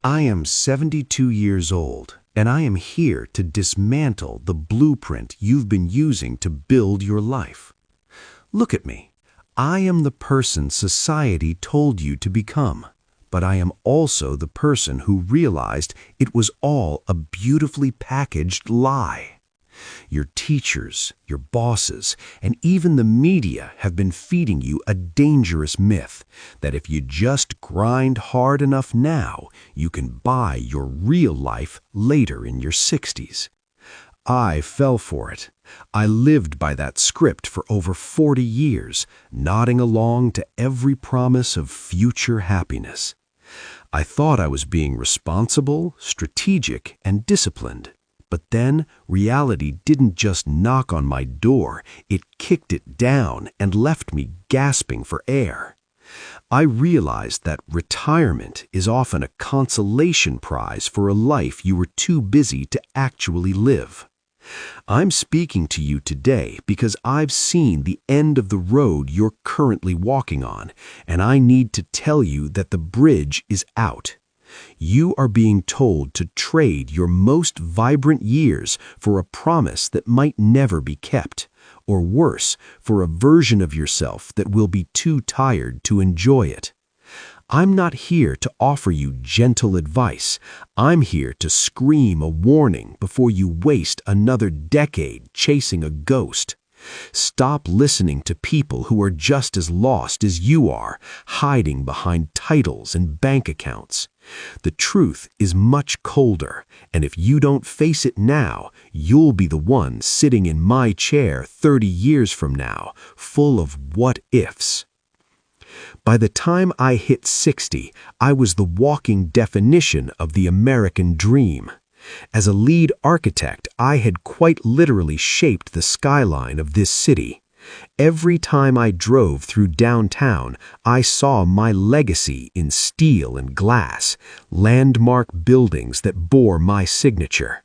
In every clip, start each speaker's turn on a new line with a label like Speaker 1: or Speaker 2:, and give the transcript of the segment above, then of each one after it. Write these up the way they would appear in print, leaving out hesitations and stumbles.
Speaker 1: I am 72 years old, and I am here to dismantle the blueprint you've been using to build your life. Look at me. I am the person society told you to become, but I am also the person who realized it was all a beautifully packaged lie. Your teachers, your bosses, and even the media have been feeding you a dangerous myth that if you just grind hard enough now, you can buy your real life later in your 60s. I fell for it. I lived by that script for over 40 years, nodding along to every promise of future happiness. I thought I was being responsible, strategic, and disciplined. But then reality didn't just knock on my door, it kicked it down and left me gasping for air. I realized that retirement is often a consolation prize for a life you were too busy to actually live. I'm speaking to you today because I've seen the end of the road you're currently walking on, and I need to tell you that the bridge is out. You are being told to trade your most vibrant years for a promise that might never be kept, or worse, for a version of yourself that will be too tired to enjoy it. I'm not here to offer you gentle advice. I'm here to scream a warning before you waste another decade chasing a ghost. Stop listening to people who are just as lost as you are, hiding behind titles and bank accounts. The truth is much colder, and if you don't face it now, you'll be the one sitting in my chair 30 years from now, full of what-ifs. By the time I hit 60, I was the walking definition of the American dream. As a lead architect, I had quite literally shaped the skyline of this city. Every time I drove through downtown, I saw my legacy in steel and glass, landmark buildings that bore my signature.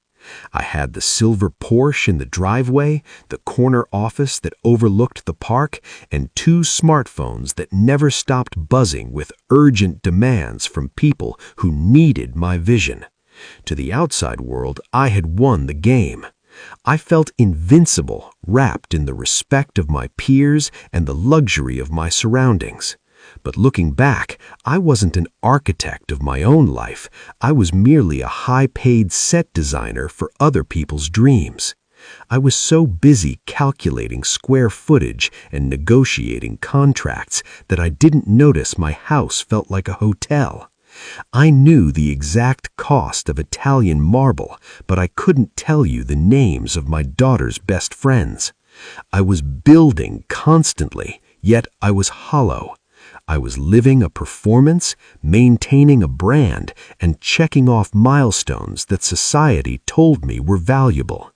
Speaker 1: I had the silver Porsche in the driveway, the corner office that overlooked the park, and 2 smartphones that never stopped buzzing with urgent demands from people who needed my vision. To the outside world, I had won the game. I felt invincible, wrapped in the respect of my peers and the luxury of my surroundings. But looking back, I wasn't an architect of my own life. I was merely a high-paid set designer for other people's dreams. I was so busy calculating square footage and negotiating contracts that I didn't notice my house felt like a hotel. I knew the exact cost of Italian marble, but I couldn't tell you the names of my daughter's best friends. I was building constantly, yet I was hollow. I was living a performance, maintaining a brand, and checking off milestones that society told me were valuable.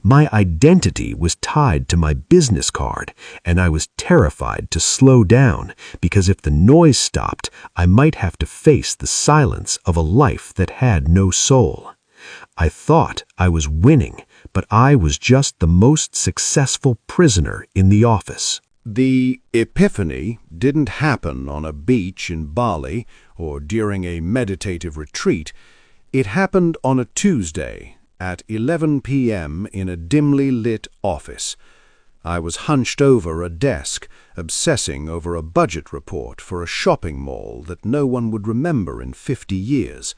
Speaker 1: My identity was tied to my business card, and I was terrified to slow down because if the noise stopped, I might have to face the silence of a life that had no soul. I thought I was winning, but I was just the most successful prisoner in the office.
Speaker 2: The epiphany didn't happen on a beach in Bali or during a meditative retreat. It happened on a Tuesday at 11 p.m. in a dimly lit office. I was hunched over a desk, obsessing over a budget report for a shopping mall that no one would remember in 50 years.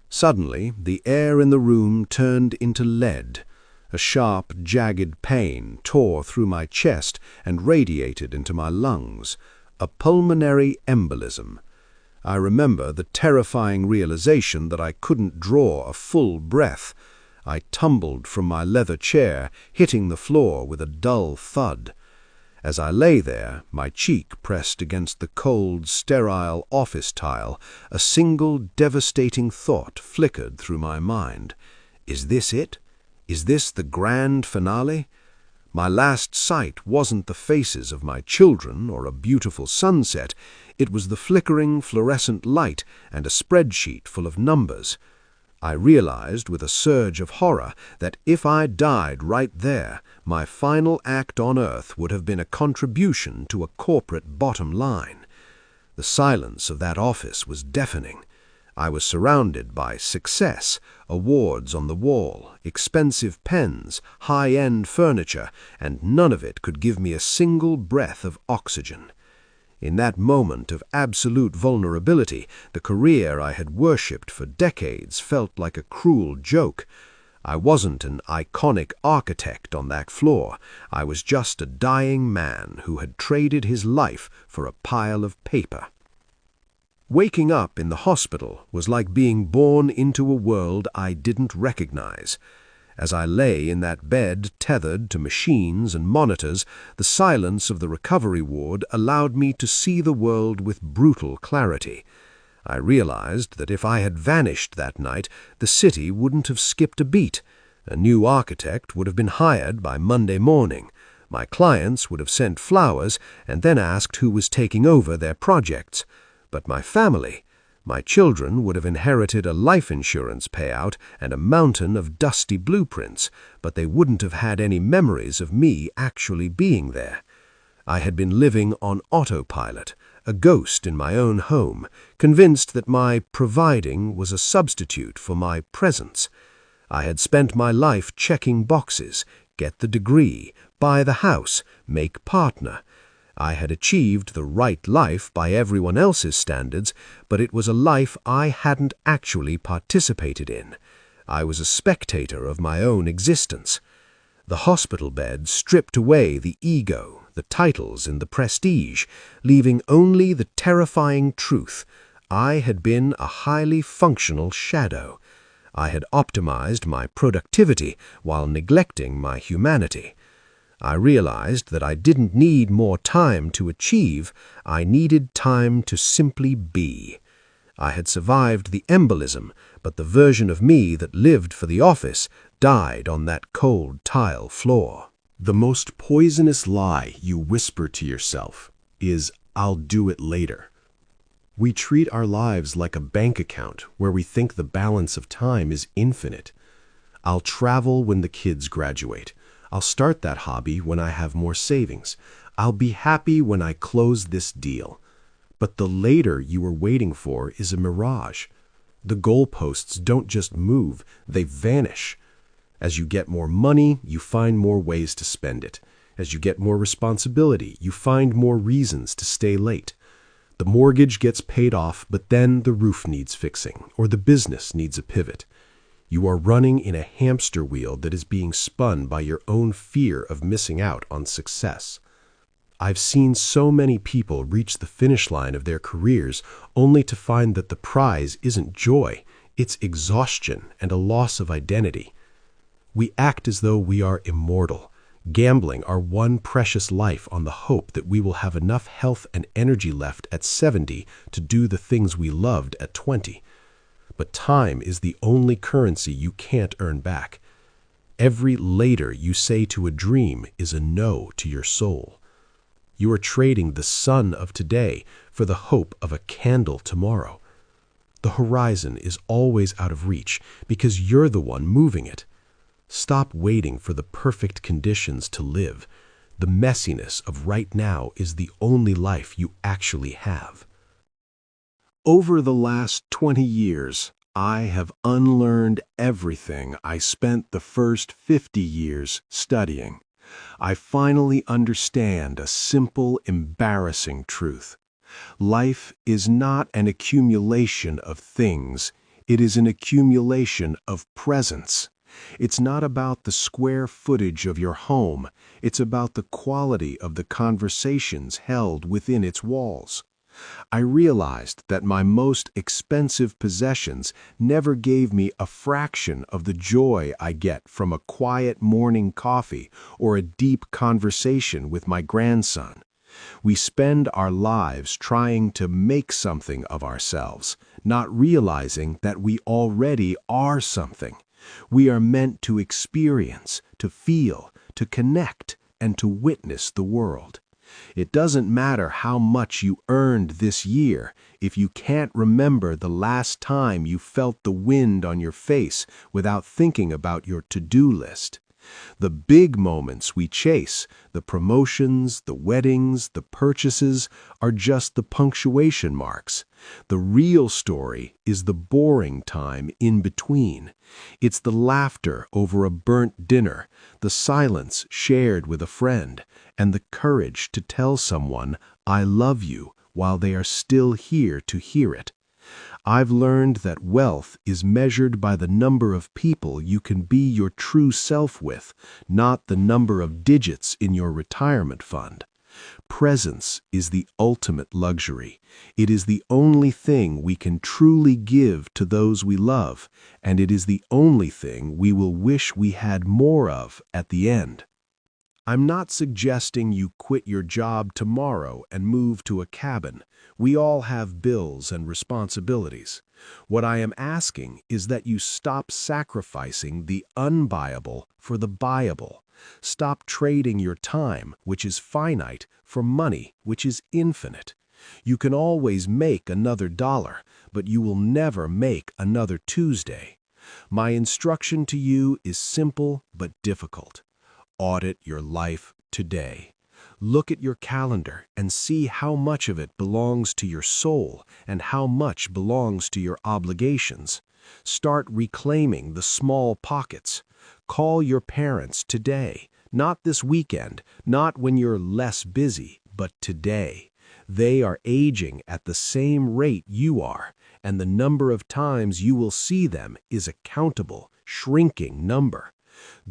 Speaker 2: Suddenly, the air in the room turned into lead. A sharp, jagged pain tore through my chest and radiated into my lungs. A pulmonary embolism. I remember the terrifying realization that I couldn't draw a full breath. I tumbled from my leather chair, hitting the floor with a dull thud. As I lay there, my cheek pressed against the cold, sterile office tile, a single devastating thought flickered through my mind. Is this it? Is this the grand finale? My last sight wasn't the faces of my children or a beautiful sunset. It was the flickering fluorescent light and a spreadsheet full of numbers. I realized with a surge of horror that if I died right there, my final act on earth would have been a contribution to a corporate bottom line. The silence of that office was deafening. I was surrounded by success, awards on the wall, expensive pens, high-end furniture, and none of it could give me a single breath of oxygen. In that moment of absolute vulnerability, the career I had worshipped for decades felt like a cruel joke. I wasn't an iconic architect on that floor. I was just a dying man who had traded his life for a pile of paper. Waking up in the hospital was like being born into a world I didn't recognize. As I lay in that bed tethered to machines and monitors, the silence of the recovery ward allowed me to see the world with brutal clarity. I realized that if I had vanished that night, the city wouldn't have skipped a beat. A new architect would have been hired by Monday morning. My clients would have sent flowers and then asked who was taking over their projects. But my family, my children would have inherited a life insurance payout and a mountain of dusty blueprints, but they wouldn't have had any memories of me actually being there. I had been living on autopilot, a ghost in my own home, convinced that my providing was a substitute for my presence. I had spent my life checking boxes, get the degree, buy the house, make partner. I had achieved the right life by everyone else's standards, but it was a life I hadn't actually participated in. I was a spectator of my own existence. The hospital bed stripped away the ego, the titles and the prestige, leaving only the terrifying truth. I had been a highly functional shadow. I had optimized my productivity while neglecting my humanity. I realized that I didn't need more time to achieve, I needed time to simply be. I had survived the embolism, but the version of me that lived for the office died on that cold tile floor.
Speaker 1: The most poisonous lie you whisper to yourself is, "I'll do it later." We treat our lives like a bank account where we think the balance of time is infinite. I'll travel when the kids graduate. I'll start that hobby when I have more savings. I'll be happy when I close this deal. But the later you are waiting for is a mirage. The goalposts don't just move, they vanish. As you get more money, you find more ways to spend it. As you get more responsibility, you find more reasons to stay late. The mortgage gets paid off, but then the roof needs fixing, or the business needs a pivot. You are running in a hamster wheel that is being spun by your own fear of missing out on success. I've seen so many people reach the finish line of their careers only to find that the prize isn't joy, it's exhaustion and a loss of identity. We act as though we are immortal, gambling our one precious life on the hope that we will have enough health and energy left at 70 to do the things we loved at 20. But time is the only currency you can't earn back. Every later you say to a dream is a no to your soul. You are trading the sun of today for the hope of a candle tomorrow. The horizon is always out of reach because you're the one moving it. Stop waiting for the perfect conditions to live. The messiness of right now is the only life you actually have. Over the last 20 years, I have unlearned everything I spent the first 50 years studying. I finally understand a simple, embarrassing truth. Life is not an accumulation of things. It is an accumulation of presence. It's not about the square footage of your home. It's about the quality of the conversations held within its walls. I realized that my most expensive possessions never gave me a fraction of the joy I get from a quiet morning coffee or a deep conversation with my grandson. We spend our lives trying to make something of ourselves, not realizing that we already are something. We are meant to experience, to feel, to connect, and to witness the world. It doesn't matter how much you earned this year if you can't remember the last time you felt the wind on your face without thinking about your to-do list.
Speaker 2: The big moments we chase, the promotions, the weddings, the purchases, are just the punctuation marks. The real story is the boring time in between. It's the laughter over a burnt dinner, the silence shared with a friend, and the courage to tell someone, "I love you," while they are still here to hear it. I've learned that wealth is measured by the number of people you can be your true self with, not the number of digits in your retirement fund. Presence is the ultimate luxury. It is the only thing we can truly give to those we love, and it is the only thing we will wish we had more of at the end. I'm not suggesting you quit your job tomorrow and move to a cabin. We all have bills and responsibilities. What I am asking is that you stop sacrificing the unbuyable for the buyable. Stop trading your time, which is finite, for money, which is infinite. You can always make another dollar, but you will never make another Tuesday. My instruction to you is simple but difficult. Audit your life today. Look at your calendar and see how much of it belongs to your soul and how much belongs to your obligations. Start reclaiming the small pockets. Call your parents today, not this weekend, not when you're less busy, but today. They are aging at the same rate you are, and the number of times you will see them is a countable, shrinking number.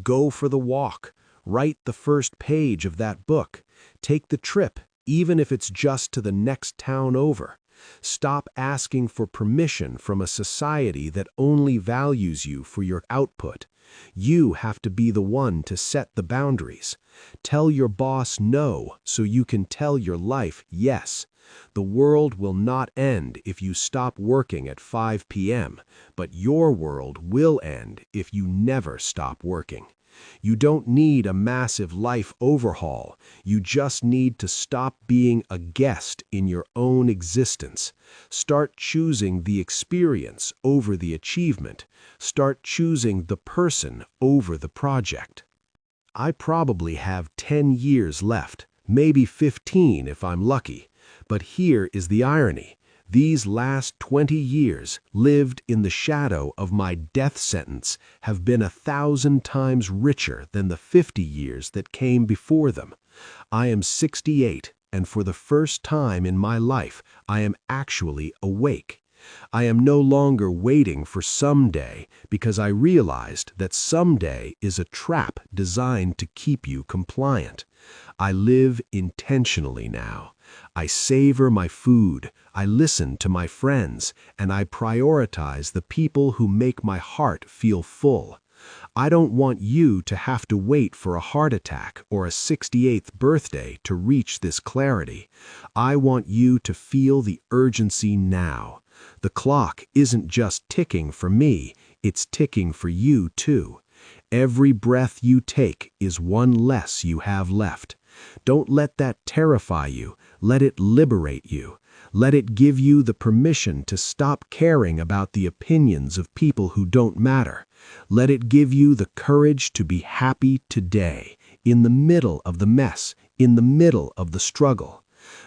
Speaker 2: Go for the walk. Write the first page of that book. Take the trip, even if it's just to the next town over. Stop asking for permission from a society that only values you for your output. You have to be the one to set the boundaries. Tell your boss no so you can tell your life yes. The world will not end if you stop working at 5 p.m., but your world will end if you never stop working. You don't need a massive life overhaul. You just need to stop being a guest in your own existence. Start choosing the experience over the achievement. Start choosing the person over the project. I probably have 10 years left, maybe 15 if I'm lucky. But here is the irony. These last 20 years, lived in the shadow of my death sentence, have been 1,000 times richer than the 50 years that came before them. I am 68, and for the first time in my life, I am actually awake. I am no longer waiting for someday because I realized that someday is a trap designed to keep you compliant. I live intentionally now. I savor my food, I listen to my friends, and I prioritize the people who make my heart feel full. I don't want you to have to wait for a heart attack or a 68th birthday to reach this clarity. I want you to feel the urgency now. The clock isn't just ticking for me, it's ticking for you too. Every breath you take is one less you have left. Don't let that terrify you. Let it liberate you. Let it give you the permission to stop caring about the opinions of people who don't matter. Let it give you the courage to be happy today, in the middle of the mess, in the middle of the struggle.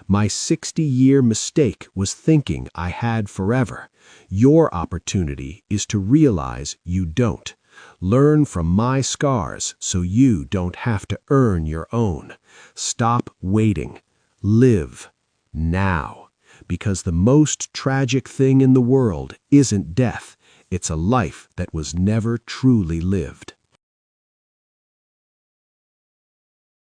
Speaker 2: My 60-year mistake was thinking I had forever. Your opportunity is to realize you don't. Learn from my scars so you don't have to earn your own. Stop waiting. Live now. Because the most tragic thing in the world isn't death. It's a life that was never truly lived.